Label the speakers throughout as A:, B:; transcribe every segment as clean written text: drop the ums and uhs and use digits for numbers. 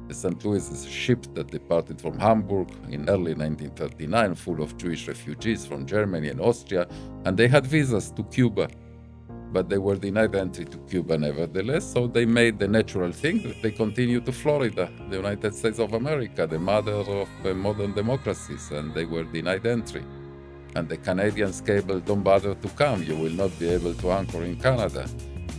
A: The St. Louis is a ship that departed from Hamburg in early 1939, full of Jewish refugees from Germany and Austria, and they had visas to Cuba. But they were denied entry to Cuba nevertheless, so they made the natural thing that they continued to Florida, the United States of America, the mother of modern democracies, and they were denied entry. And the Canadians cable, don't bother to come, you will not be able to anchor in Canada.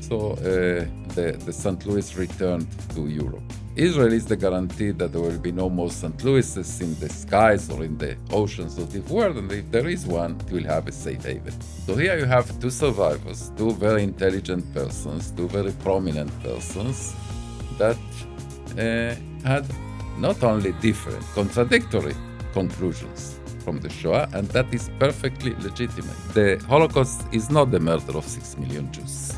A: So the St. Louis returned to Europe. Israel is the guarantee that there will be no more St. Louises in the skies or in the oceans of the world, and if there is one, it will have a safe haven. So here you have two survivors, two very intelligent persons, two very prominent persons that had not only different, contradictory conclusions from the Shoah, and that is perfectly legitimate. The Holocaust is not the murder of 6 million Jews.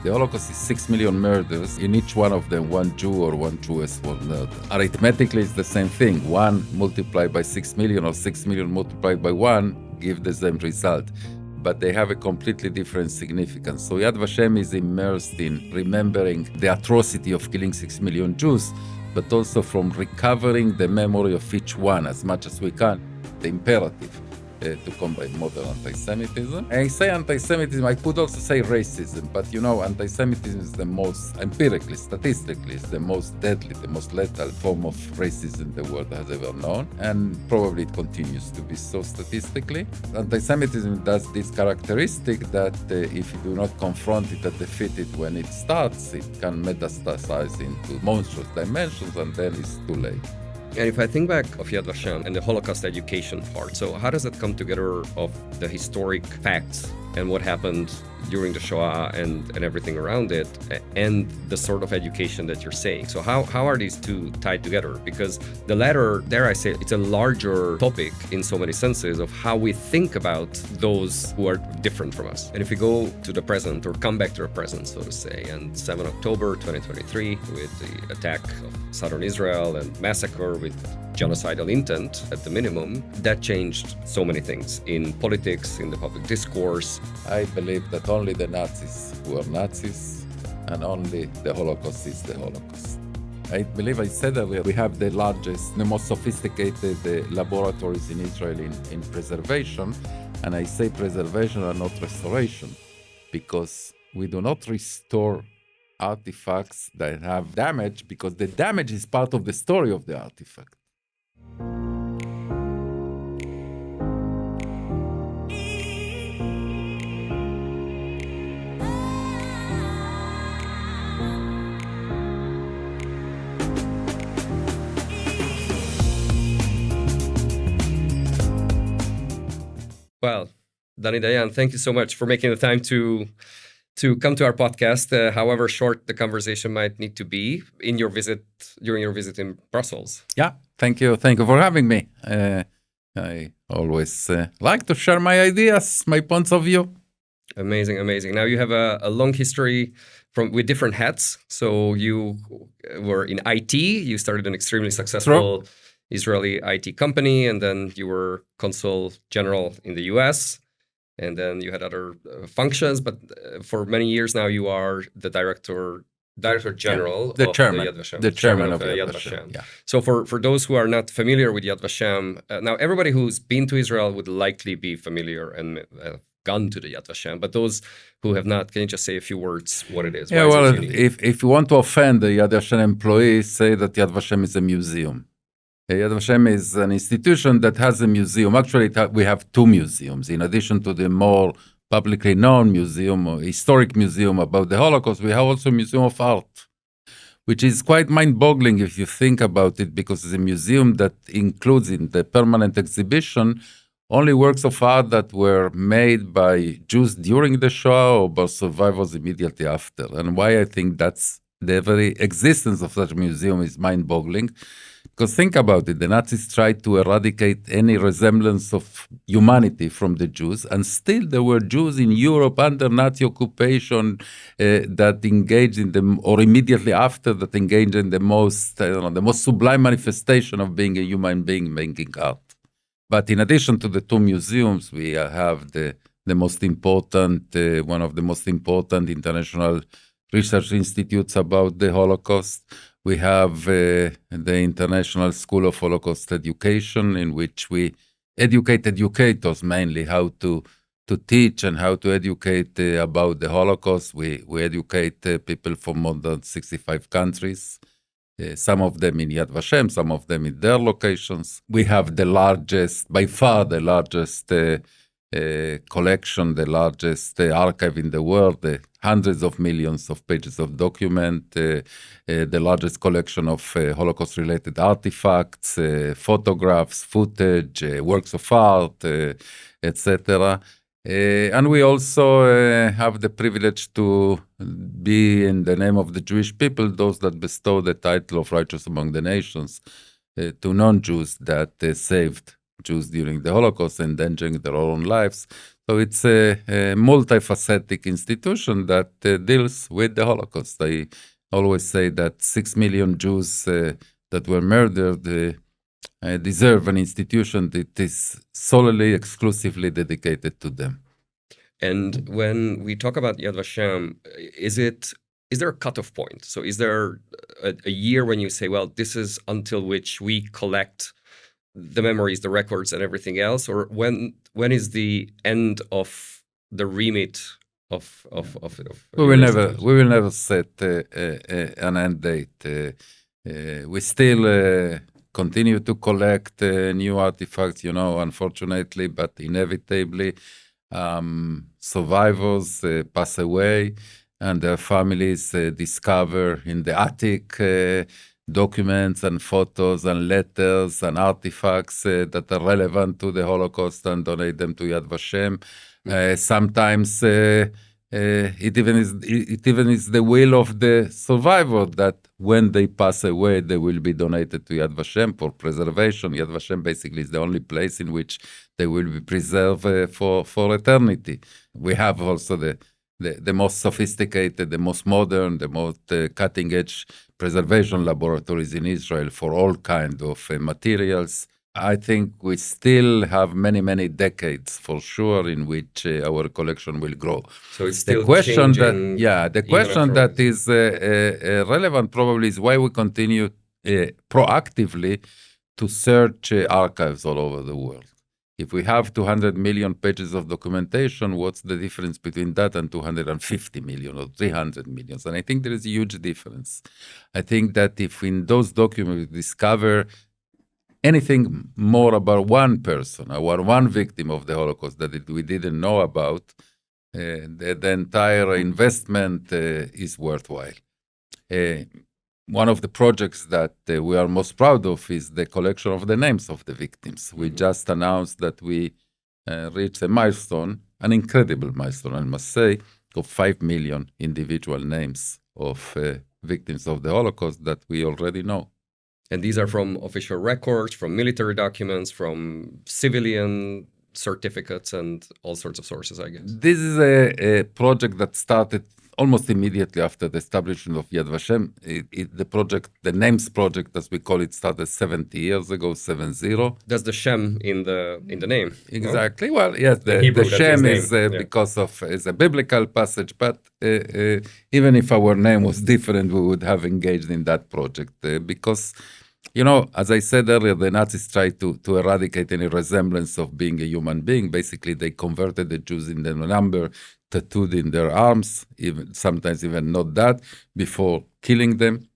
A: The Holocaust is 6 million murders. In each one of them, one Jew or one Jewess was murdered. Arithmetically, it's the same thing. 1 multiplied by 6 million or 6 million multiplied by 1 give the same result. But they have a completely different significance. So Yad Vashem is immersed in remembering the atrocity of killing 6 million Jews, but also from recovering the memory of each one as much as we can, the imperative. To combat modern anti-Semitism. And I say anti-Semitism, I could also say racism, but you know, anti-Semitism is the most, empirically, statistically, is the most deadly, the most lethal form of racism the world has ever known, and probably it continues to be so statistically. Anti-Semitism does this characteristic that if you do not confront it and defeat it when it starts, it can metastasize into monstrous dimensions, and then it's too late.
B: And if I think back of Yad Vashem and the Holocaust education part, so how does that come together of the historic facts and what happened during the Shoah and everything around it, and the sort of education that you're saying? So how are these two tied together? Because the latter, dare I say, it's a larger topic in so many senses of how we think about those who are different from us. And if we go to the present, or come back to the present, so to say, and 7 October 2023, with the attack of southern Israel and massacre with genocidal intent at the minimum, that changed so many things in politics, in the public discourse.
A: I believe that only the Nazis were Nazis, and only the Holocaust is the Holocaust. I believe I said earlier, we have the largest, the most sophisticated laboratories in Israel in preservation, and I say preservation and not restoration, because we do not restore artifacts that have damage, because the damage is part of the story of the artifact.
B: Well, Dani Dayan, thank you so much for making the time to come to our podcast, however short the conversation might need to be during your visit in Brussels.
A: Yeah, thank you for having me. I always like to share my ideas, my points of view.
B: Amazing. Now you have a long history with different hats. So you were in IT. You started an extremely successful Israeli IT company, and then you were consul general in the US. And then you had other functions, but for many years now you are the director general of the Yad Vashem.
A: The chairman of
B: Yad Vashem.
A: Yeah.
B: So for those who are not familiar with Yad Vashem, now everybody who's been to Israel would likely be familiar and gone to the Yad Vashem, but those who have not, can you just say a few words what it is?
A: Yeah, well, if you want to offend the Yad Vashem employees, say that Yad Vashem is a museum. Yad Vashem is an institution that has a museum. Actually, we have two museums. In addition to the more publicly known museum, or historic museum about the Holocaust, we have also a museum of art, which is quite mind-boggling if you think about it, because it's a museum that includes in the permanent exhibition only works of art that were made by Jews during the Shoah or by survivors immediately after. And why I think that's the very existence of such a museum is mind-boggling. Because think about it, the Nazis tried to eradicate any resemblance of humanity from the Jews, and still there were Jews in Europe under Nazi occupation that engaged in or immediately after, that engaged in the most sublime manifestation of being a human being making art. But in addition to the two museums, we have the most important, one of the most important international research institutes about the Holocaust. We have the International School of Holocaust Education, in which we educate educators mainly how to teach and how to educate about the Holocaust. We educate people from more than 65 countries, some of them in Yad Vashem, some of them in their locations. We have the largest, by far the largest collection, the largest archive in the world, hundreds of millions of pages of document, the largest collection of Holocaust-related artifacts, photographs, footage, works of art, etc. And we also have the privilege to be, in the name of the Jewish people, those that bestow the title of righteous among the nations to non-Jews that saved Jews during the Holocaust, endangering their own lives. So it's a multifaceted institution that deals with the Holocaust. I always say that 6 million Jews that were murdered deserve an institution that is solely, exclusively dedicated to them.
B: And when we talk about Yad Vashem, is there a cutoff point? So is there a year when you say, well, this is until which we collect the memories, the records, and everything else, or when is the end of the remit of
A: we will never set an end date. We still continue to collect new artifacts, unfortunately, but inevitably survivors pass away and their families discover in the attic documents and photos and letters and artifacts that are relevant to the Holocaust and donate them to Yad Vashem. Sometimes it even is the will of the survivor that when they pass away, they will be donated to Yad Vashem for preservation. Yad Vashem basically is the only place in which they will be preserved for eternity. We have also the most sophisticated, the most modern, the most cutting-edge preservation laboratories in Israel for all kinds of materials. I think we still have many, many decades for sure in which our collection will grow.
B: So it's still
A: the question
B: changing.
A: The question that is relevant probably is why we continue proactively to search archives all over the world. If we have 200 million pages of documentation, what's the difference between that and 250 million or 300 million? And I think there is a huge difference. I think that if in those documents we discover anything more about one person or one victim of the Holocaust that we didn't know about, the entire investment is worthwhile. One of the projects that we are most proud of is the collection of the names of the victims. We just announced that we reached a milestone, an incredible milestone, I must say, of 5 million individual names of victims of the Holocaust that we already know.
B: And these are from official records, from military documents, from civilian certificates, and all sorts of sources, I guess.
A: This is a project that started almost immediately after the establishment of Yad Vashem. The names project, as we call it, started 70 years ago, 70.
B: That's the Shem in the name.
A: Exactly. No? Well, yes, the Shem is because of is a biblical passage, but even if our name was different, we would have engaged in that project because, as I said earlier, the Nazis tried to eradicate any resemblance of being a human being. Basically, they converted the Jews in the number tattooed in their arms, sometimes even not that, before killing them.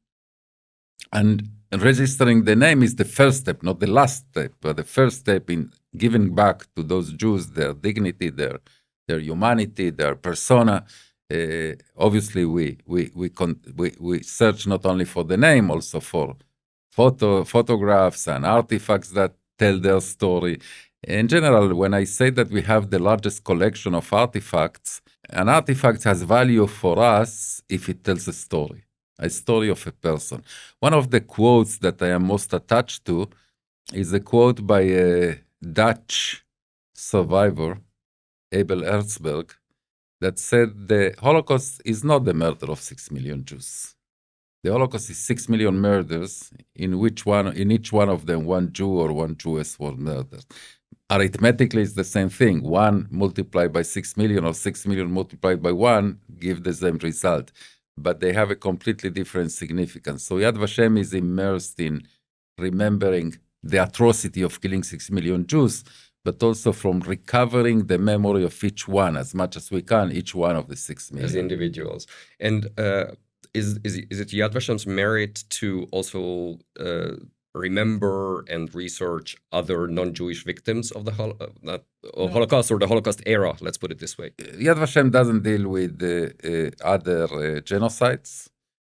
A: And registering the name is the first step, not the last step, but the first step in giving back to those Jews their dignity, their humanity, their persona. Obviously, we search not only for the name, also for photographs and artifacts that tell their story. In general, when I say that we have the largest collection of artifacts, an artifact has value for us if it tells a story of a person. One of the quotes that I am most attached to is a quote by a Dutch survivor, Abel Herzberg, that said the Holocaust is not the murder of 6 million Jews. The Holocaust is 6 million murders, in each one of them, one Jew or one Jewess was murdered. Arithmetically, it's the same thing. 1 multiplied by 6 million or 6 million multiplied by 1 give the same result. but they have a completely different significance. So Yad Vashem is immersed in remembering the atrocity of killing 6 million Jews, but also from recovering the memory of each one as much as we can, each one of the 6 million.
B: As individuals. And is it Yad Vashem's merit to also remember and research other non-Jewish victims of the Holocaust or the Holocaust era? Let's put it this way.
A: Yad Vashem doesn't deal with other genocides,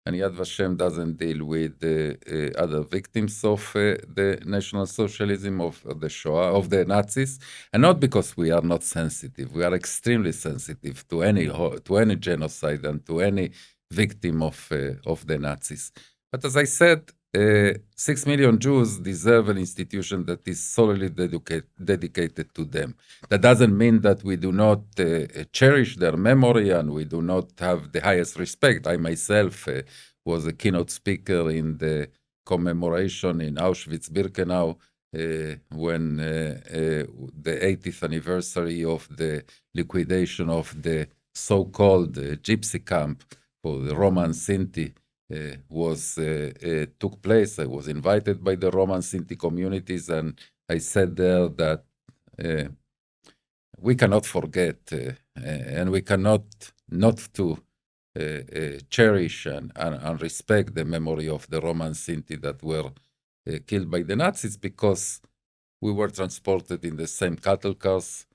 A: and Yad Vashem doesn't deal with other victims of the National Socialism, of the Shoah, of the Nazis, and not because we are not sensitive. We are extremely sensitive to any genocide and to any victim of the Nazis. But as I said, 6 million Jews deserve an institution that is solely dedicated to them. That doesn't mean that we do not cherish their memory and we do not have the highest respect. I myself was a keynote speaker in the commemoration in Auschwitz-Birkenau when the 80th anniversary of the liquidation of the so-called gypsy camp for the Roman Sinti took place. I was invited by the Roman Sinti communities, and I said there that we cannot forget and we cannot not to cherish and respect the memory of the Roman Sinti that were killed by the Nazis, because we were transported in the same cattle cars,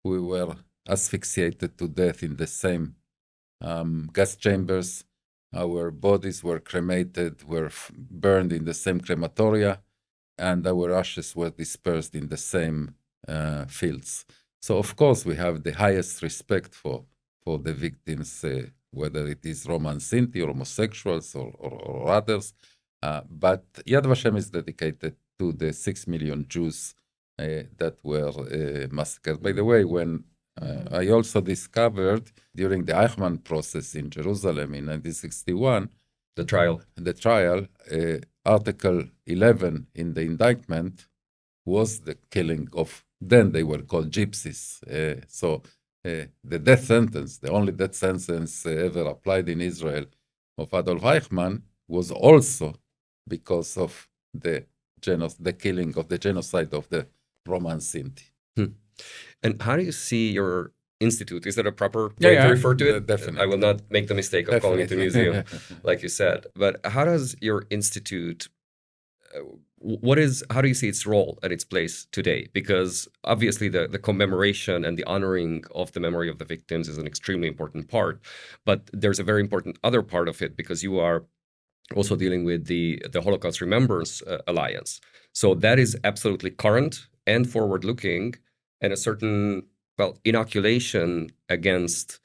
A: we were asphyxiated to death in the same gas chambers. Our bodies were cremated, were burned in the same crematoria, and our ashes were dispersed in the same fields. So, of course, we have the highest respect for the victims, whether it is Roman Sinti or homosexuals or others. But Yad Vashem is dedicated to the 6 million Jews that were massacred. By the way, when I also discovered during the Eichmann process in Jerusalem in 1961,
B: the trial,
A: Article 11 in the indictment was the killing of, then they were called gypsies. So the death sentence, the only death sentence ever applied in Israel of Adolf Eichmann, was also because of the killing of the genocide of the Roman Sinti.
B: And how do you see your institute? Is that a proper way to refer to it?
A: Definitely.
B: I will not make the mistake of calling it a museum, like you said. But how does your institute, how do you see its role and its place today? Because obviously the commemoration and the honoring of the memory of the victims is an extremely important part. But there's a very important other part of it, because you are also dealing with the Holocaust Remembrance Alliance. So that is absolutely current and forward-looking, and a certain, inoculation against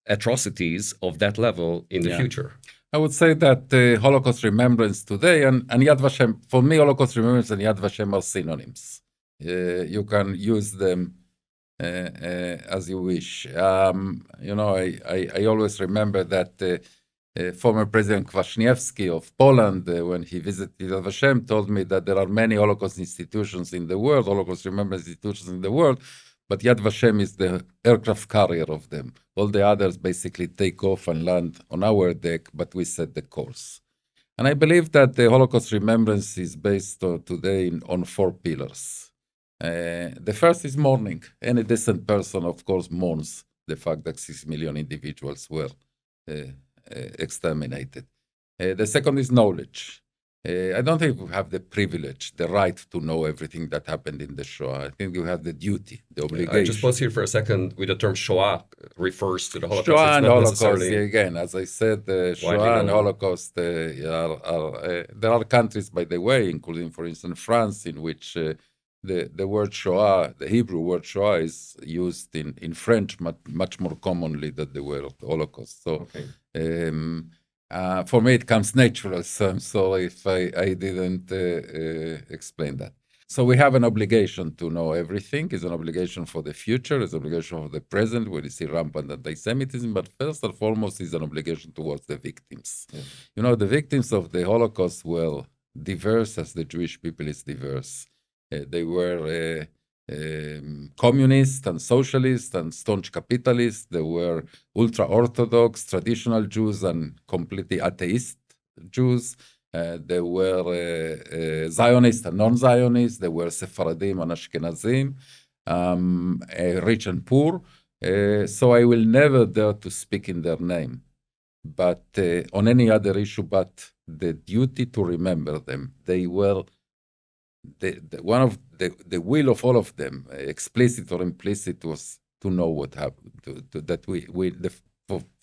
B: atrocities of that level in the future.
A: I would say that Holocaust Remembrance today and Yad Vashem, for me, Holocaust Remembrance and Yad Vashem are synonyms. You can use them as you wish. I always remember that former President Kwasniewski of Poland, when he visited Yad Vashem, told me that there are many Holocaust institutions in the world, Holocaust Remembrance institutions in the world, but Yad Vashem is the aircraft carrier of them. All the others basically take off and land on our deck, but we set the course. And I believe that the Holocaust Remembrance is based today on 4 pillars. The first is mourning. Any decent person, of course, mourns the fact that 6 million individuals were exterminated. The second is knowledge. I don't think we have the privilege, the right to know everything that happened in the Shoah. I think we have the duty, the obligation.
B: I just pause here for a second. With the term Shoah refers to the Holocaust.
A: Shoah and Holocaust, again, as I said, Shoah and Holocaust, there are countries, by the way, including, for instance, France, in which the word Shoah, the Hebrew word Shoah, is used in French much more commonly than the word Holocaust. So, for me, it comes natural, so I'm sorry if I didn't explain that. So we have an obligation to know everything. It's an obligation for the future. It's an obligation for the present, where you see rampant anti-Semitism. But first and foremost, it's an obligation towards the victims. Yeah. The victims of the Holocaust were diverse as the Jewish people is diverse. They were communists and socialists and staunch capitalists. There were ultra-Orthodox, traditional Jews and completely atheist Jews. There were Zionists and non-Zionists. There were Sephardim and Ashkenazim, rich and poor. So I will never dare to speak in their name, but on any other issue but the duty to remember them. They were one of the will of all of them, explicit or implicit, was to know what happened,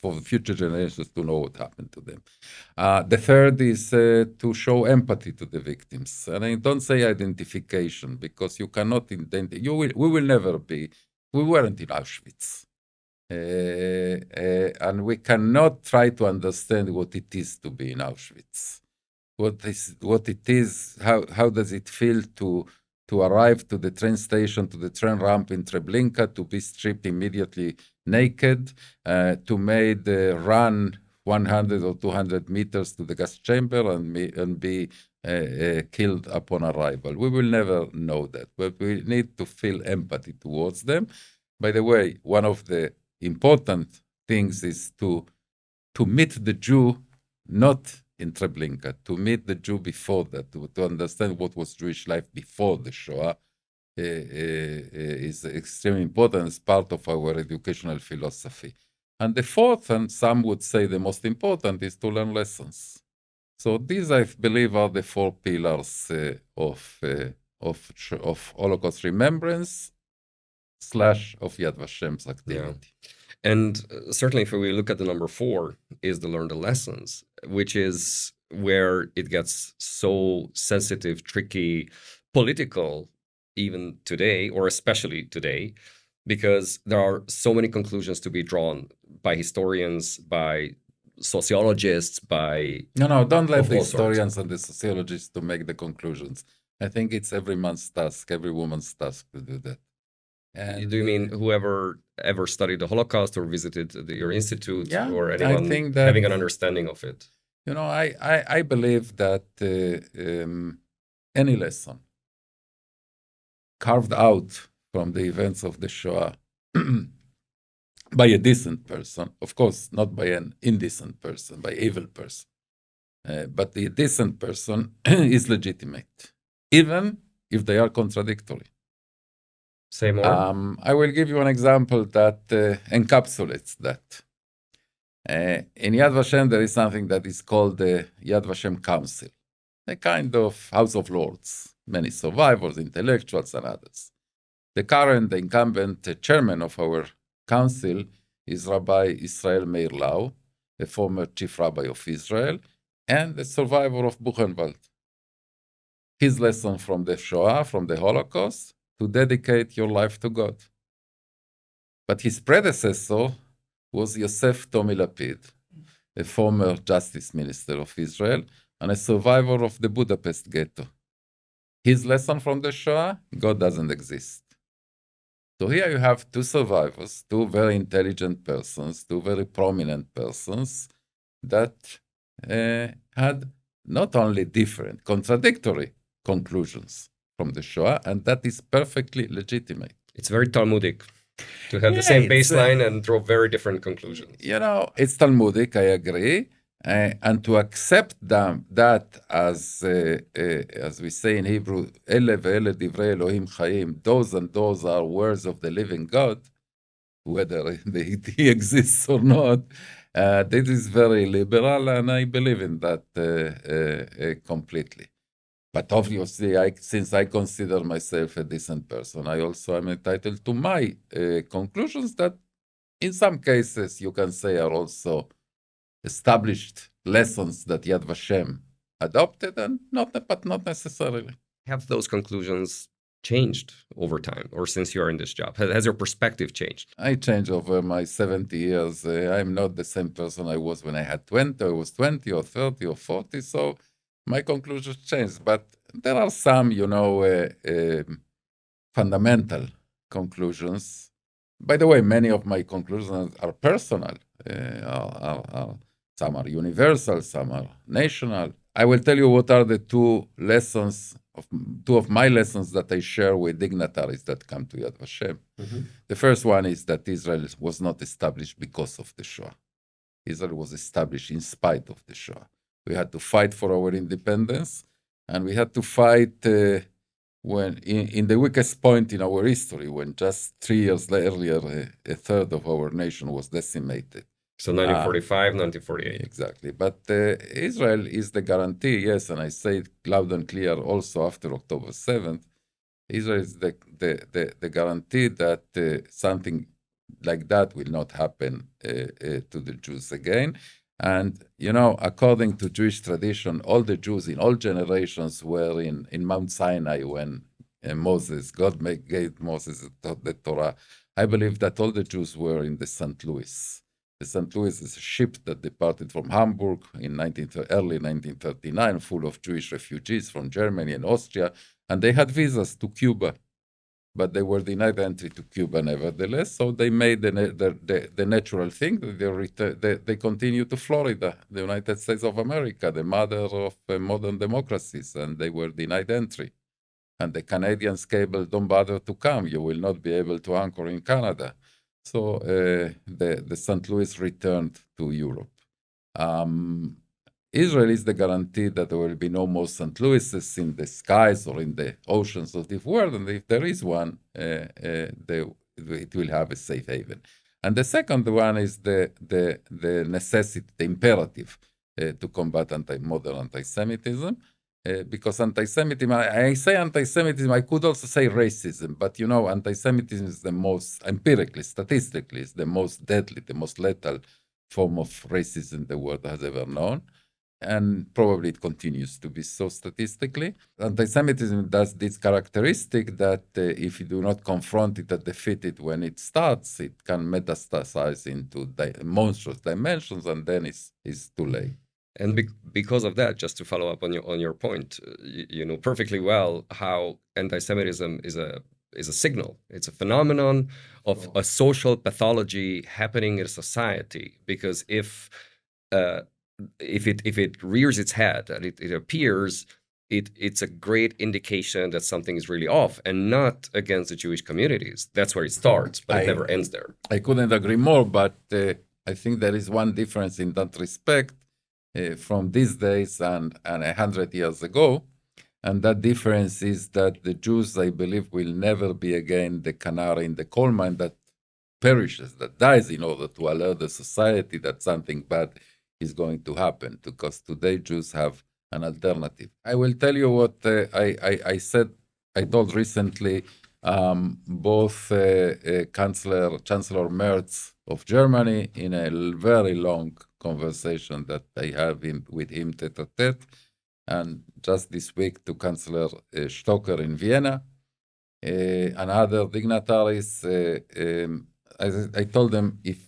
A: for future generations to know what happened to them. The third is to show empathy to the victims. And I don't say identification, because you cannot identify, we will never be, we weren't in Auschwitz. And we cannot try to understand what it is to be in Auschwitz. What it is, how does it feel to arrive to the train station, to the train ramp in Treblinka, to be stripped immediately naked, to run 100 or 200 meters to the gas chamber and be killed upon arrival. We will never know that, but we need to feel empathy towards them. By the way, one of the important things is to meet the Jew not in Treblinka, to meet the Jew before that, to understand what was Jewish life before the Shoah is extremely important as part of our educational philosophy. And the fourth, and some would say the most important, is to learn lessons. So these, I believe, are the four pillars of Holocaust remembrance / of Yad Vashem's activity.
B: Yeah. And certainly if we look at the number 4 is to learn the lessons, which is where it gets so sensitive, tricky, political, even today, or especially today, because there are so many conclusions to be drawn by historians, by sociologists, by...
A: No, don't let the historians and the sociologists to make the conclusions. I think it's every man's task, every woman's task to do that. And
B: do you mean whoever ever studied the Holocaust or visited your institute, or anyone having an understanding of it?
A: You know, I believe that any lesson carved out from the events of the Shoah by a decent person, of course, not by an indecent person, by evil person, but the decent person is legitimate, even if they are contradictory.
B: Say more.
A: I will give you an example that encapsulates that. In Yad Vashem, there is something that is called the Yad Vashem Council, a kind of House of Lords, many survivors, intellectuals, and others. The current, the incumbent chairman of our council is Rabbi Israel Meir Lau, the former chief rabbi of Israel, and a survivor of Buchenwald. His lesson from the Shoah, from the Holocaust, to dedicate your life to God. But his predecessor was Yosef Tomi Lapid, a former justice minister of Israel and a survivor of the Budapest ghetto. His lesson from the Shoah, God doesn't exist. So here you have two survivors, two very intelligent persons, two very prominent persons that had not only different, contradictory conclusions from the Shoah, and that is perfectly legitimate.
B: It's very Talmudic to have the same baseline and draw very different conclusions.
A: You know, it's Talmudic, I agree, and to accept that as we say in Hebrew, Ele ve'ele divrei Elohim chayim, those and those are words of the living God, whether he exists or not, this is very liberal, and I believe in that completely. But obviously, since I consider myself a decent person, I also am entitled to my conclusions that in some cases you can say are also established lessons that Yad Vashem adopted, but not necessarily.
B: Have those conclusions changed over time, or since you are in this job? Has your perspective changed?
A: I changed over my 70 years. I'm not the same person I was when I had 20, or was 20 or 30 or 40, so my conclusions changed, but there are some, fundamental conclusions. By the way, many of my conclusions are personal. Some are universal, some are national. I will tell you what are the two of my lessons that I share with dignitaries that come to Yad Vashem.
B: Mm-hmm.
A: The first one is that Israel was not established because of the Shoah. Israel was established in spite of the Shoah. We had to fight for our independence, and we had to fight when in the weakest point in our history, when just 3 years earlier, a third of our nation was decimated.
B: So 1945, 1948.
A: Exactly. But Israel is the guarantee, yes, and I say it loud and clear also after October 7th, Israel is the guarantee that something like that will not happen to the Jews again. And, according to Jewish tradition, all the Jews in all generations were in Mount Sinai when God gave Moses the Torah. I believe that all the Jews were in the St. Louis. The St. Louis is a ship that departed from Hamburg in early 1939, full of Jewish refugees from Germany and Austria, and they had visas to Cuba, but they were denied entry to Cuba nevertheless. So they made the natural thing that they continue to Florida, the United States of America, the mother of modern democracies, and they were denied entry. And the Canadians cabled, don't bother to come, you will not be able to anchor in Canada. So the St. Louis returned to Europe. Israel is the guarantee that there will be no more St. Louises in the skies or in the oceans of the world, and if there is one, it will have a safe haven. And the second one is the necessity, the imperative to combat modern anti-Semitism. Because anti-Semitism, I say anti-Semitism, I could also say racism, but anti-Semitism is the most, empirically, statistically, is the most deadly, the most lethal form of racism the world has ever known. And probably it continues to be so statistically. Anti-Semitism does this characteristic that if you do not confront it and defeat it when it starts, it can metastasize into monstrous dimensions, and then it's too late.
B: And because of that, just to follow up on your point, you know perfectly well how anti-Semitism is a signal. It's a phenomenon of a social pathology happening in a society. Because if it rears its head and it appears, it's a great indication that something is really off, and not against the Jewish communities. That's where it starts, but it never ends there.
A: I couldn't agree more, but I think there is one difference in that respect. From these days and 100 years ago, and that difference is that the Jews, I believe, will never be again the canary in the coal mine that perishes, that dies in order to alert the society that something bad is going to happen, because today Jews have an alternative. I will tell you what I told recently both Chancellor Merz of Germany in a very long conversation that I have with him tete-a-tete, and just this week to Chancellor Stocker in Vienna, and other dignitaries. I told them, if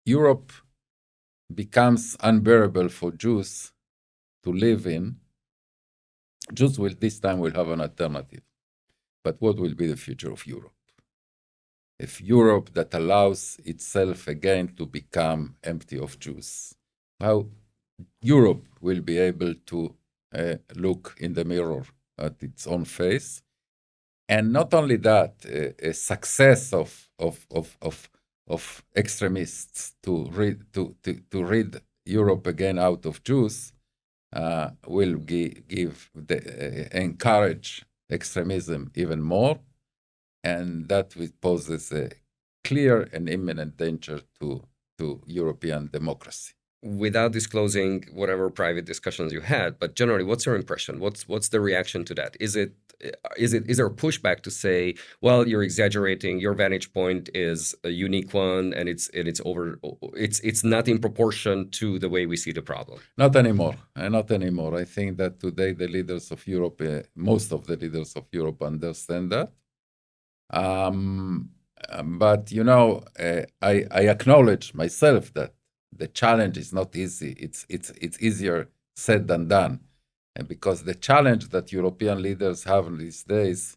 A: Europe becomes unbearable for Jews to live in, Jews this time will have an alternative. But what will be the future of Europe? If Europe that allows itself again to become empty of Jews, how Europe will be able to look in the mirror at its own face? And not only that, a success of extremists to rid Europe again out of Jews will encourage extremism even more. And that poses a clear and imminent danger to European democracy.
B: Without disclosing whatever private discussions you had, but generally, what's your impression? What's the reaction to that? Is there a pushback to say, well, you're exaggerating, your vantage point is a unique one, and it's not in proportion to the way we see the problem? Not
A: anymore. I think that today the leaders of Europe, most of the leaders of Europe, understand that. But I acknowledge myself that the challenge is not easy. It's easier said than done, and because the challenge that European leaders have these days,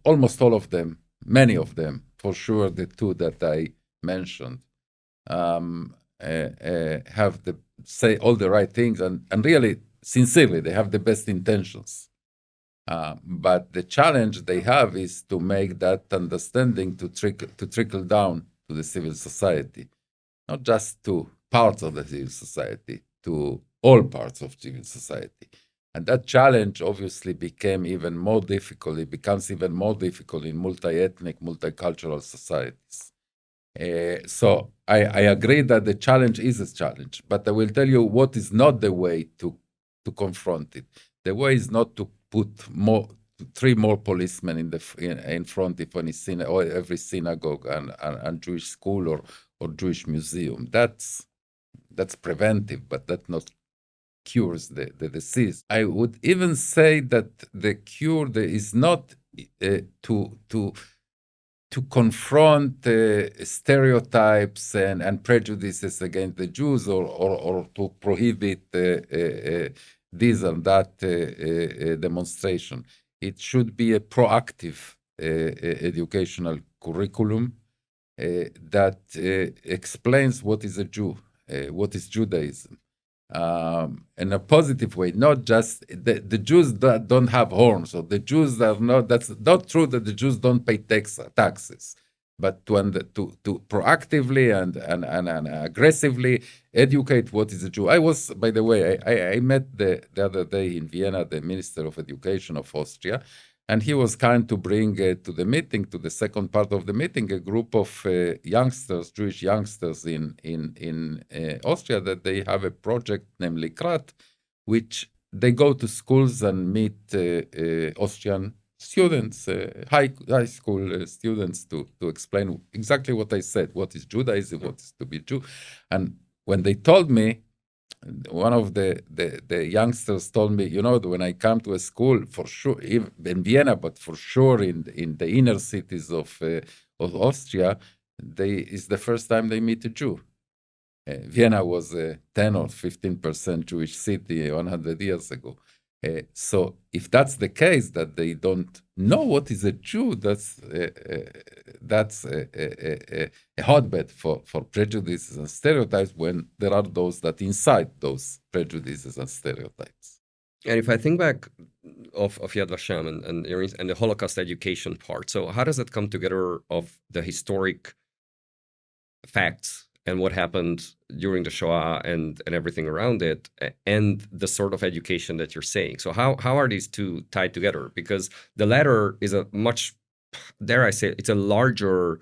A: almost all of them, many of them, for sure, the two that I mentioned, have say all the right things, and really, sincerely, they have the best intentions. But the challenge they have is to make that understanding to trickle down to the civil society, not just to parts of the civil society, to all parts of civil society. And that challenge obviously became even more difficult. It becomes even more difficult in multi-ethnic, multicultural societies. So I agree that the challenge is a challenge, but I will tell you what is not the way to confront it. The way is not to put three more policemen in front of every synagogue and Jewish school or Jewish museum. That's preventive, but that not cures the disease. I would even say that the cure is not to confront stereotypes and prejudices against the Jews or to prohibit this and that demonstration. It should be a proactive educational curriculum that explains what is a Jew, what is Judaism, in a positive way, not just the Jews that don't have horns, or the Jews that are not. That's not true that the Jews don't pay taxes, but to proactively and aggressively educate what is a Jew. I was, by the way, I met the other day in Vienna the Minister of Education of Austria, and he was kind to bring to the meeting, to the second part of the meeting, a group of youngsters, Jewish youngsters in Austria, that they have a project, namely Krat, which they go to schools and meet Austrian students, high school students, to explain exactly what I said, what is Judaism, what is to be Jew. And when they told me, one of the youngsters told me, when I come to a school, for sure, in Vienna, but for sure in the inner cities of Austria, it's the first time they meet a Jew. Vienna was a 10 or 15% Jewish city 100 years ago. So if that's the case, that they don't know what is a Jew, that's a hotbed for prejudices and stereotypes, when there are those that incite those prejudices and stereotypes.
B: And if I think back of Yad Vashem and the Holocaust education part, so how does that come together of the historic facts and what happened during the Shoah and everything around it, and the sort of education that you're saying? So how are these two tied together? Because the latter is a much, dare I say, it's a larger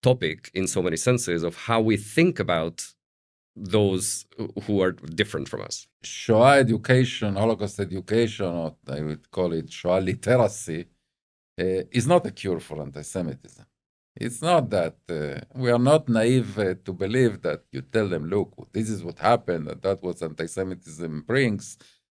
B: topic in so many senses of how we think about those who are different from us.
A: Shoah education, Holocaust education, or I would call it Shoah literacy, is not a cure for anti-Semitism. It's not that we are not naive to believe that you tell them, look, this is what happened, and that's what anti-Semitism brings,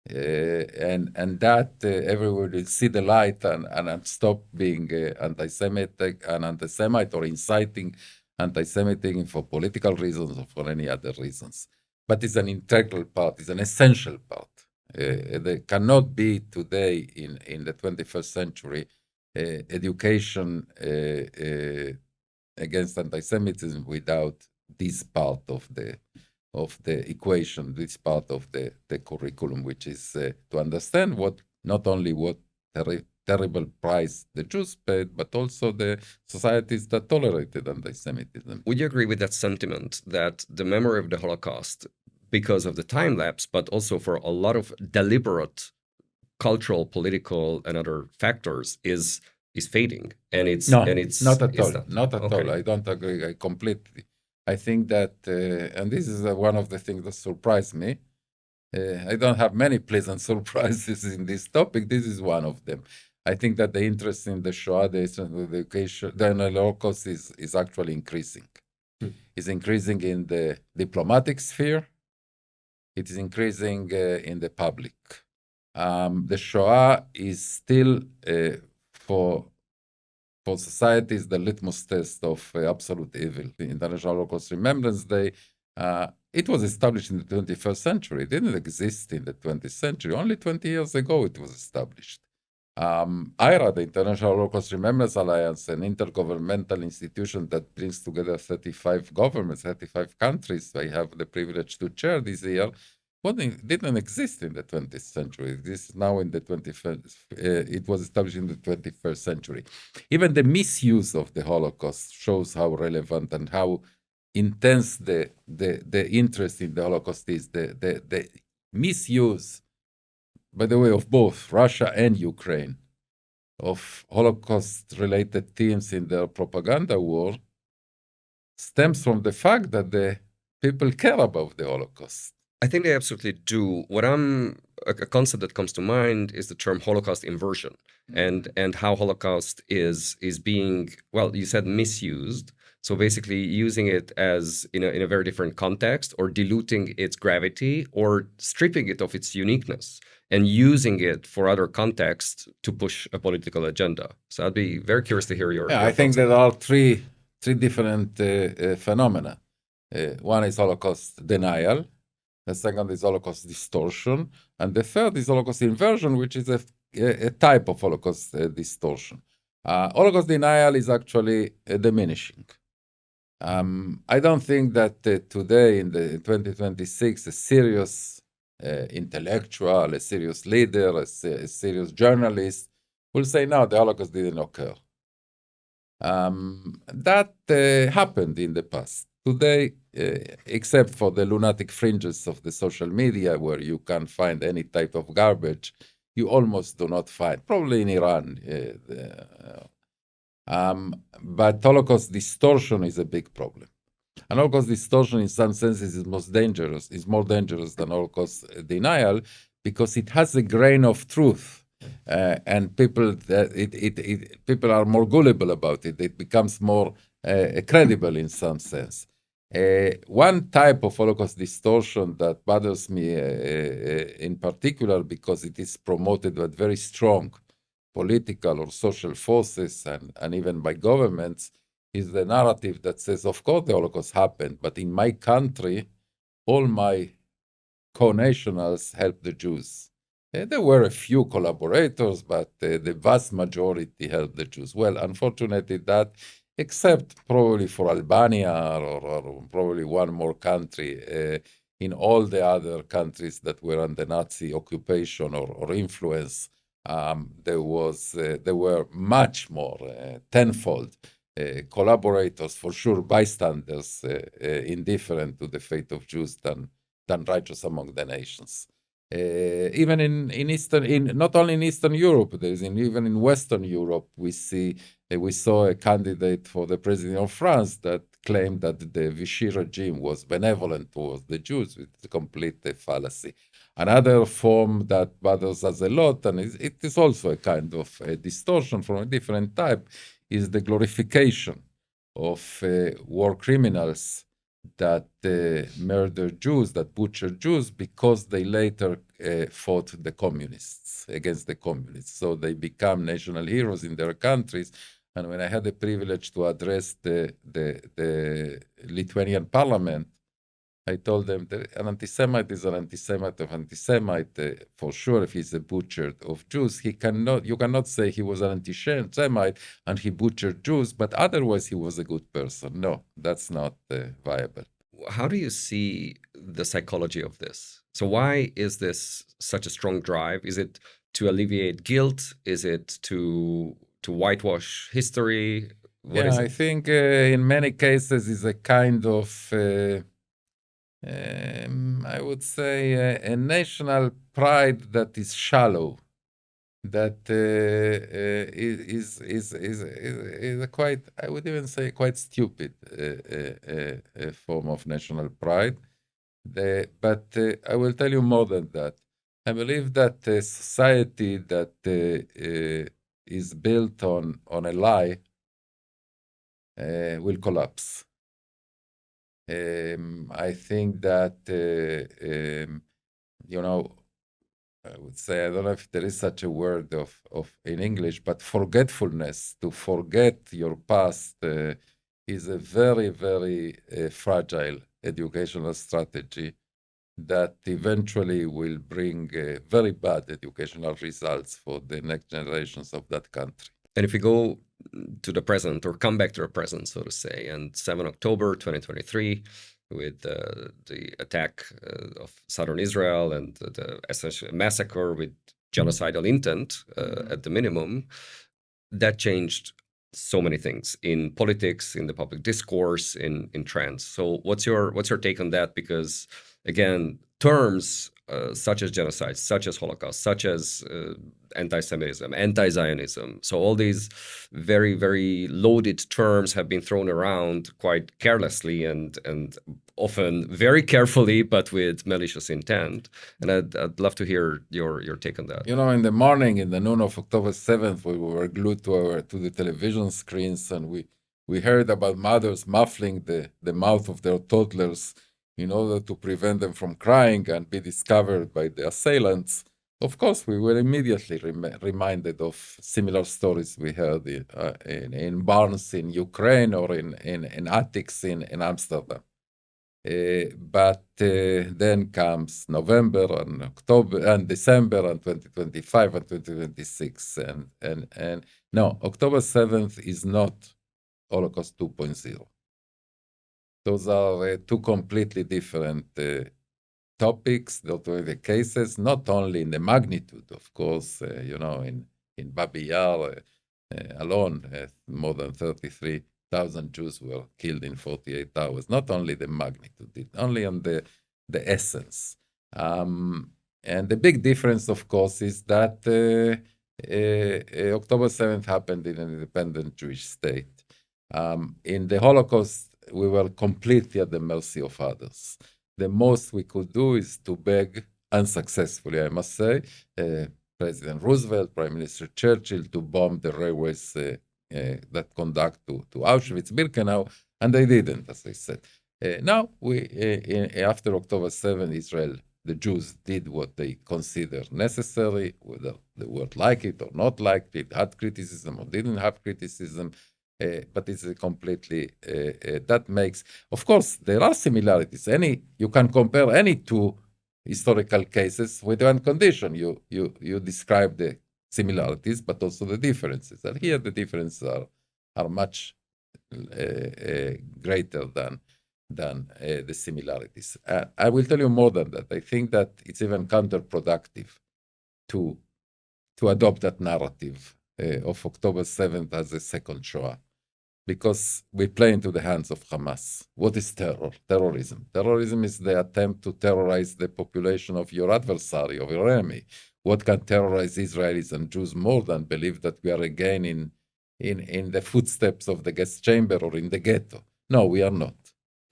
A: and that everyone will see the light and stop being anti-Semitic and anti-Semite, or inciting anti-Semitism for political reasons or for any other reasons. But it's an integral part, it's an essential part. There cannot be today in the 21st century education against anti-Semitism without this part of the equation, this part of the curriculum, which is to understand not only what terrible price the Jews paid, but also the societies that tolerated anti-Semitism.
B: Would you agree with that sentiment that the memory of the Holocaust, because of the time lapse, but also for a lot of deliberate cultural, political, and other factors, is fading, and it's
A: not at
B: okay.
A: all. I don't agree completely. I think that, and this is one of the things that surprised me. I don't have many pleasant surprises in this topic. This is one of them. I think that the interest in the Shoah, the interest in the education, the Holocaust is actually increasing. It's increasing in the diplomatic sphere. It is increasing in the public. The Shoah is still for societies the litmus test of absolute evil. The International Holocaust Remembrance Day, it was established in the 21st century. It didn't exist in the 20th century. Only 20 years ago it was established. IRA, the International Holocaust Remembrance Alliance, an intergovernmental institution that brings together 35 governments, 35 countries I have the privilege to chair this year, didn't exist in the 20th century. This is now in the 21st, it was established in the 21st century. Even the misuse of the Holocaust shows how relevant and how intense the interest in the Holocaust is. The misuse, by the way, of both Russia and Ukraine, of Holocaust-related themes in their propaganda war, stems from the fact that the people care about the Holocaust.
B: I think they absolutely do. A concept that comes to mind is the term Holocaust inversion, and how Holocaust is being, well, you said misused. So basically using it as in a very different context, or diluting its gravity, or stripping it of its uniqueness and using it for other contexts to push a political agenda. So I'd be very curious to hear your
A: I think there are three different phenomena. One is Holocaust denial. The second is Holocaust distortion. And the third is Holocaust inversion, which is a type of Holocaust distortion. Holocaust denial is actually diminishing. I don't think that today, in the 2026, a serious intellectual, a serious leader, a serious journalist will say, no, the Holocaust didn't occur. That happened in the past. Today, except for the lunatic fringes of the social media where you can find any type of garbage, you almost do not find, probably in Iran. But Holocaust distortion is a big problem. And Holocaust distortion, in some senses, is more dangerous than Holocaust denial, because it has a grain of truth. And people are more gullible about it. It becomes more credible in some sense. One type of Holocaust distortion that bothers me in particular, because it is promoted by very strong political or social forces and even by governments, is the narrative that says, of course the Holocaust happened, but in my country, all my co-nationals helped the Jews. There were a few collaborators, but the vast majority helped the Jews. Well, unfortunately, that, except probably for Albania or probably one more country, in all the other countries that were under Nazi occupation or influence, there were much more, tenfold, collaborators, for sure, bystanders, indifferent to the fate of Jews than righteous among the nations. Even not only in Eastern Europe, even in Western Europe, we saw a candidate for the president of France that claimed that the Vichy regime was benevolent towards the Jews, with a complete fallacy. Another form that bothers us a lot, and it is also a kind of a distortion from a different type, is the glorification of war criminals that murder Jews, that butcher Jews, because they later fought the communists, against the communists. So they become national heroes in their countries. And when I had the privilege to address the Lithuanian parliament, I told them that an anti-Semite is an anti-Semite of anti-Semite. For sure, if he's a butcher of Jews, you cannot say he was an anti-Semite and he butchered Jews, but otherwise he was a good person. No, that's not viable.
B: How do you see the psychology of this? So why is this such a strong drive? Is it to alleviate guilt? Is it to whitewash history?
A: I think in many cases is a kind of I would say a national pride that is shallow, that is a quite, I would even say, quite stupid form of national pride. But I will tell you more than that. I believe that a society that is built on a lie will collapse. I think that, I would say, I don't know if there is such a word in English, but forgetfulness, to forget your past, is a very, very fragile educational strategy that eventually will bring very bad educational results for the next generations of that country.
B: And if we go to the present, or come back to the present, so to say, and 7 October 2023, with the attack of southern Israel and the essentially massacre with genocidal intent at the minimum, that changed so many things in politics, in the public discourse, in trends. So what's your take on that? Because again, terms such as genocide, such as Holocaust, such as anti-Semitism, anti-Zionism, so all these very, very loaded terms have been thrown around quite carelessly and often very carefully, but with malicious intent. And I'd love to hear your take on that.
A: You know, in the morning, in the noon of October 7th, we were glued to the television screens, and we heard about mothers muffling the mouth of their toddlers in order to prevent them from crying and be discovered by the assailants. Of course, we were immediately reminded of similar stories we heard in barns in Ukraine or in attics in Amsterdam. But then comes November and October and December and 2025 and 2026. And no, October 7th is not Holocaust 2.0. Those are two completely different topics, the cases, not only in the magnitude, of course, in Babi Yar alone, more than 33,000 Jews were killed in 48 hours. Not only the magnitude, only on the essence. And the big difference, of course, is that October 7th happened in an independent Jewish state. In the Holocaust, we were completely at the mercy of others. The most we could do is to beg, unsuccessfully, I must say, President Roosevelt, Prime Minister Churchill, to bomb the railways that conduct to Auschwitz-Birkenau, and they didn't, as I said. Now, after October 7, Israel, the Jews did what they consider necessary, whether they would like it or not like it, had criticism or didn't have criticism. But it's a completely, that makes, of course, there are similarities. You can compare any two historical cases with one condition. You describe the similarities, but also the differences. And here the differences are much greater than the similarities. I will tell you more than that. I think that it's even counterproductive to adopt that narrative of October 7th as a second Shoah, because we play into the hands of Hamas. What is terror? Terrorism. Terrorism is the attempt to terrorize the population of your adversary, of your enemy. What can terrorize Israelis and Jews more than believe that we are again in the footsteps of the gas chamber or in the ghetto? No, we are not.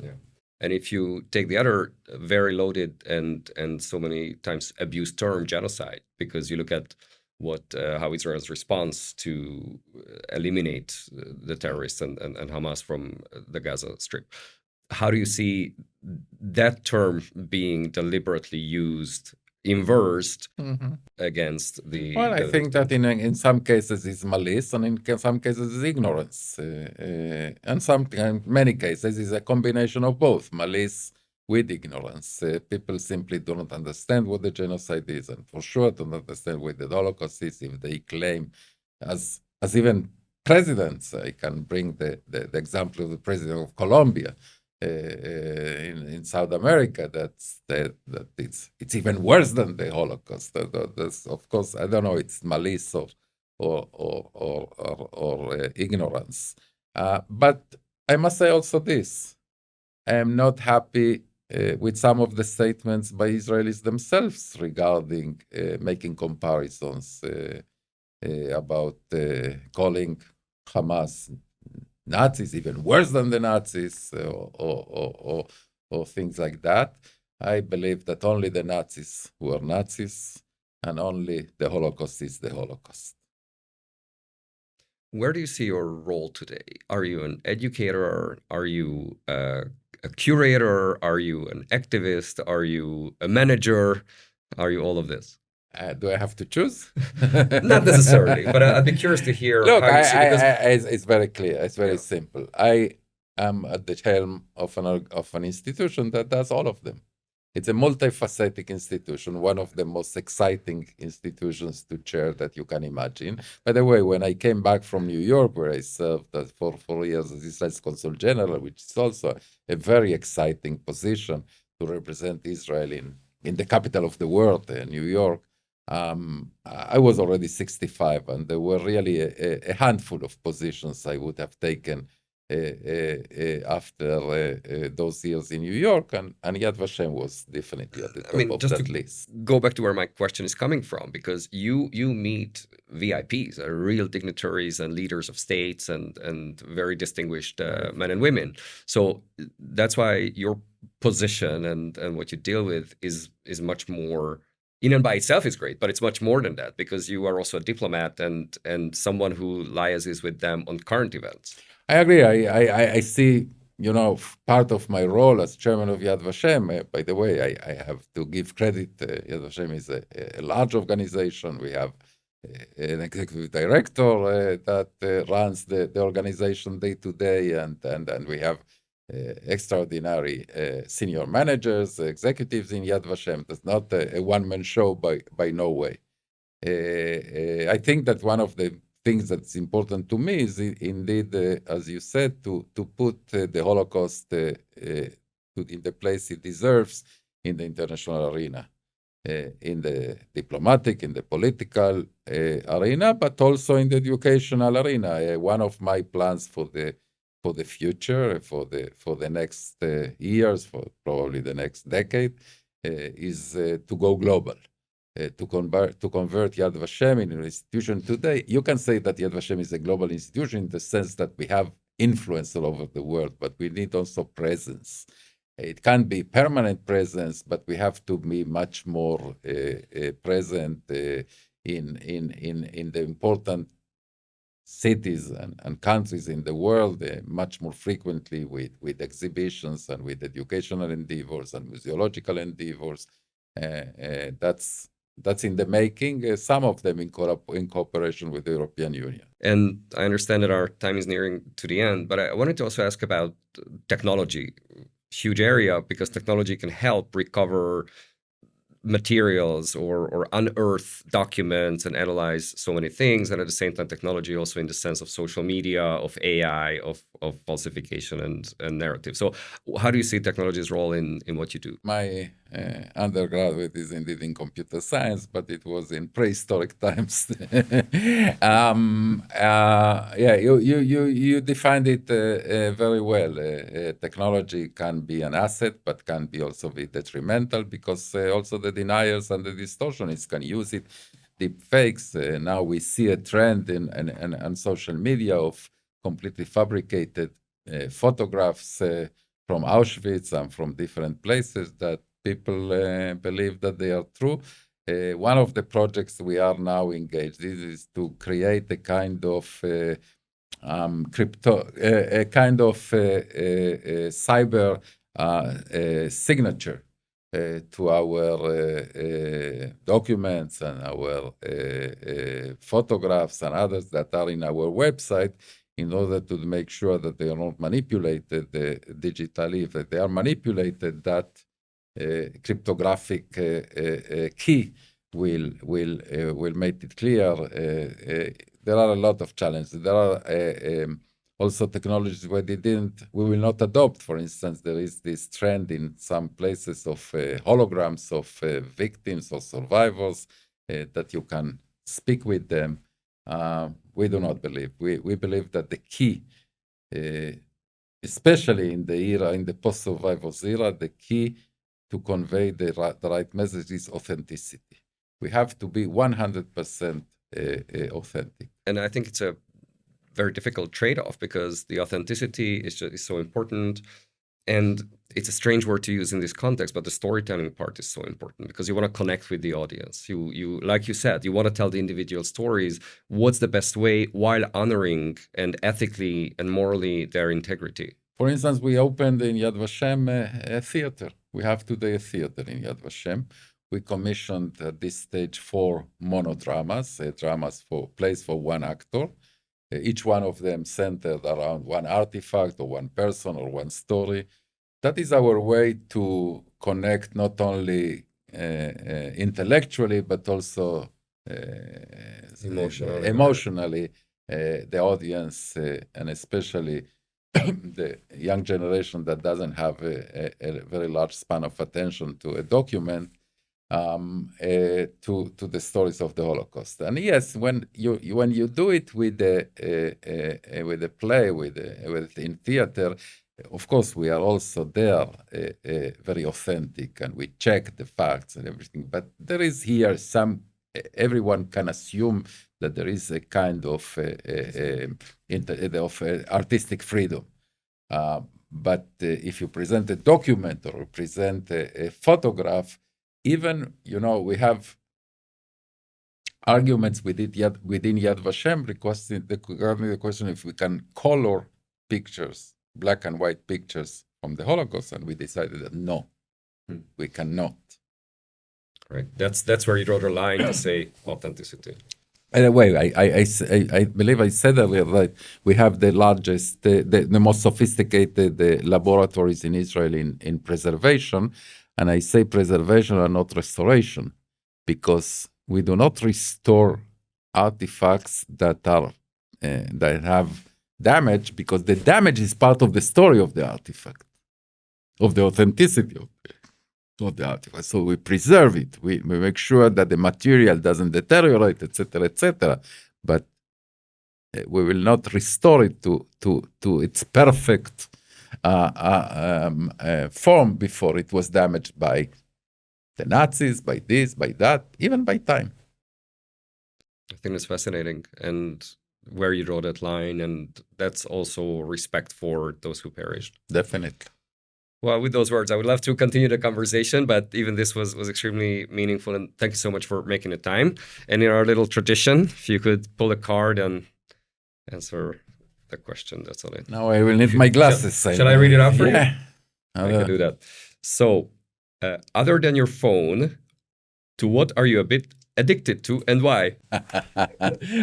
B: Yeah. And if you take the other very loaded and so many times abused term, genocide, because you look at how Israel's response to eliminate the terrorists and Hamas from the Gaza Strip. How do you see that term being deliberately used, inversed against the...
A: Well, I think that in some cases it's malice, and in some cases it's ignorance. And in many cases it's a combination of both, malice with ignorance. People simply do not understand what the genocide is, and for sure don't understand what the Holocaust is if they claim, as even presidents. I can bring the example of the president of Colombia in South America, that it's even worse than the Holocaust. Of course, I don't know, it's malice or ignorance. But I must say also this: I am not happy with some of the statements by Israelis themselves regarding making comparisons about calling Hamas Nazis, even worse than the Nazis, or things like that. I believe that only the Nazis were Nazis, and only the Holocaust is the Holocaust.
B: Where do you see your role today? Are you an educator? Are you a curator? Are you an activist? Are you a manager? Are you all of this?
A: Do I have to choose?
B: Not necessarily, but I'd be curious to hear.
A: Look,
B: how you see, because...
A: it's very clear. It's very simple. I am at the helm of an institution that does all of them. It's a multifaceted institution, one of the most exciting institutions to chair that you can imagine. By the way, when I came back from New York, where I served for 4 years as Israel's Consul General, which is also a very exciting position to represent Israel in the capital of the world, New York, I was already 65, and there were really a handful of positions I would have taken after those years in New York, and Yad Vashem was definitely at the top of
B: just
A: that
B: to
A: list.
B: go back to where my question is coming from, because you meet VIPs, real dignitaries and leaders of states and very distinguished men and women. So that's why your position and what you deal with is much more, in and by itself is great, but it's much more than that, because you are also a diplomat and someone who liaises with them on current events.
A: I agree. I see, part of my role as chairman of Yad Vashem. By the way, I have to give credit. Yad Vashem is a large organization. We have an executive director that runs the organization day to day, and we have extraordinary senior managers, executives in Yad Vashem. That's not a one-man show by no way. I think that one of the things that's important to me is indeed, as you said, to put the Holocaust in the place it deserves in the international arena, in the diplomatic, in the political arena, but also in the educational arena. One of my plans for the future, for the next years, for probably the next decade, is to go global. To convert Yad Vashem into an institution today. You can say that Yad Vashem is a global institution in the sense that we have influence all over the world, but we need also presence. It can be permanent presence, but we have to be much more present in the important cities and countries in the world, much more frequently with exhibitions and with educational endeavors and museological endeavors. That's in the making, some of them in cooperation with the European Union.
B: And I understand that our time is nearing to the end, but I wanted to also ask about technology. Huge area, because technology can help recover materials or unearth documents and analyze so many things. And at the same time, technology also in the sense of social media, of AI, of falsification and narrative. So how do you see technology's role in what you do?
A: My undergraduate is indeed in computer science, but it was in prehistoric times. You defined it very well. Technology can be an asset, but can be also be detrimental, because also the deniers and the distortionists can use it. Deep fakes. Now we see a trend in social media of completely fabricated photographs from Auschwitz and from different places that people believe that they are true. One of the projects we are now engaged in is to create a kind of cyber signature to our documents and our photographs and others that are in our website, in order to make sure that they are not manipulated digitally. If they are manipulated, that cryptographic key will make it clear. There are a lot of challenges. There are also technologies where we will not adopt. For instance, there is this trend in some places of holograms of victims or survivors that you can speak with them. We do not believe. We believe that the key, especially in the post-survivors era, the key to convey the right message is authenticity. We have to be 100% authentic.
B: And I think it's a very difficult trade-off, because the authenticity is so important. And it's a strange word to use in this context, but the storytelling part is so important, because you want to connect with the audience. You like you said, you want to tell the individual stories. What's the best way, while honoring and ethically and morally their integrity?
A: For instance, we opened in Yad Vashem a theater. We have today a theater in Yad Vashem. We commissioned at this stage 4 monodramas, plays for one actor. Each one of them centered around one artifact or one person or one story. That is our way to connect not only intellectually but also emotionally the audience, and especially the young generation that doesn't have a very large span of attention to a document, to the stories of the Holocaust. And yes, when you do it with a play, in theater, of course we are also there very authentic, and we check the facts and everything. But there is here everyone can assume that there is a kind of artistic freedom. But if you present a document or present a photograph, even, we have arguments within Yad Vashem regarding the question if we can color pictures, black and white pictures from the Holocaust, and we decided that no, we cannot.
B: Right. That's where you draw the line to say authenticity.
A: By the way, I believe I said earlier that we have the largest, the most sophisticated laboratories in Israel in preservation. And I say preservation and not restoration, because we do not restore artifacts that have damage, because the damage is part of the story of the artifact, of the authenticity of the artifact. So we preserve it. We make sure that the material doesn't deteriorate, etc. But we will not restore it to its perfect form before it was damaged by the Nazis, by this, by that, even by time.
B: I think it's fascinating, and where you draw that line, and that's also respect for those who perished.
A: Definitely.
B: Well, with those words, I would love to continue the conversation, but even this was extremely meaningful, and thank you so much for making the time. And in our little tradition, if you could pull a card and answer the question, that's all.
A: Now I will need my glasses.
B: Shall I read it out for you?
A: Yeah.
B: I can do that. So, other than your phone, to what are you a bit addicted to, and why?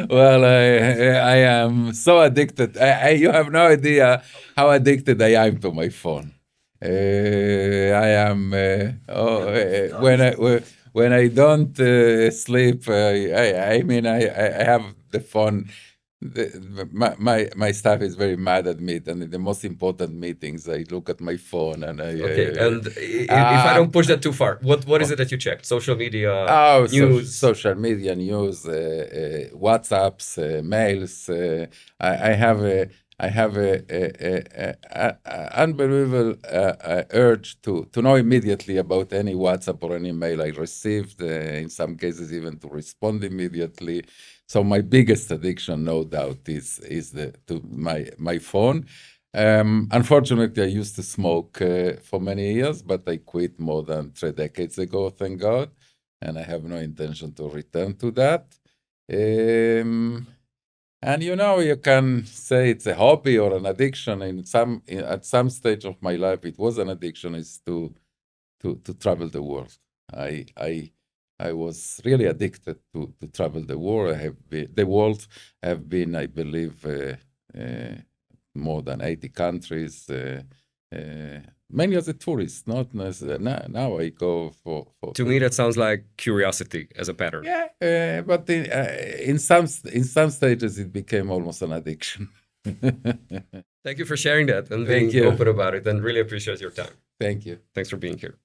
A: Well, I am so addicted. You have no idea how addicted I am to my phone. I am when I don't sleep. I mean, I have the phone. My staff is very mad at me, and in the most important meetings, I look at my phone and
B: if I don't push that too far, what is it that you check? Social media, news,
A: social media, news, WhatsApps, mails. I have a unbelievable urge to know immediately about any WhatsApp or any mail I received. In some cases, even to respond immediately. So my biggest addiction, no doubt, is my phone. Unfortunately, I used to smoke for many years, but I quit more than 3 decades ago, thank God, and I have no intention to return to that. And you can say it's a hobby or an addiction. At some stage of my life, it was an addiction. Is to travel the world. I was really addicted to travel the world. I have been, I believe, more than 80 countries. Mainly as a tourist, not necessarily. Now I go for.
B: To me, that sounds like curiosity as a pattern.
A: Yeah, but in some stages it became almost an addiction.
B: Thank you for sharing that and being open about it, and really appreciate your time.
A: Thank you.
B: Thanks for being here.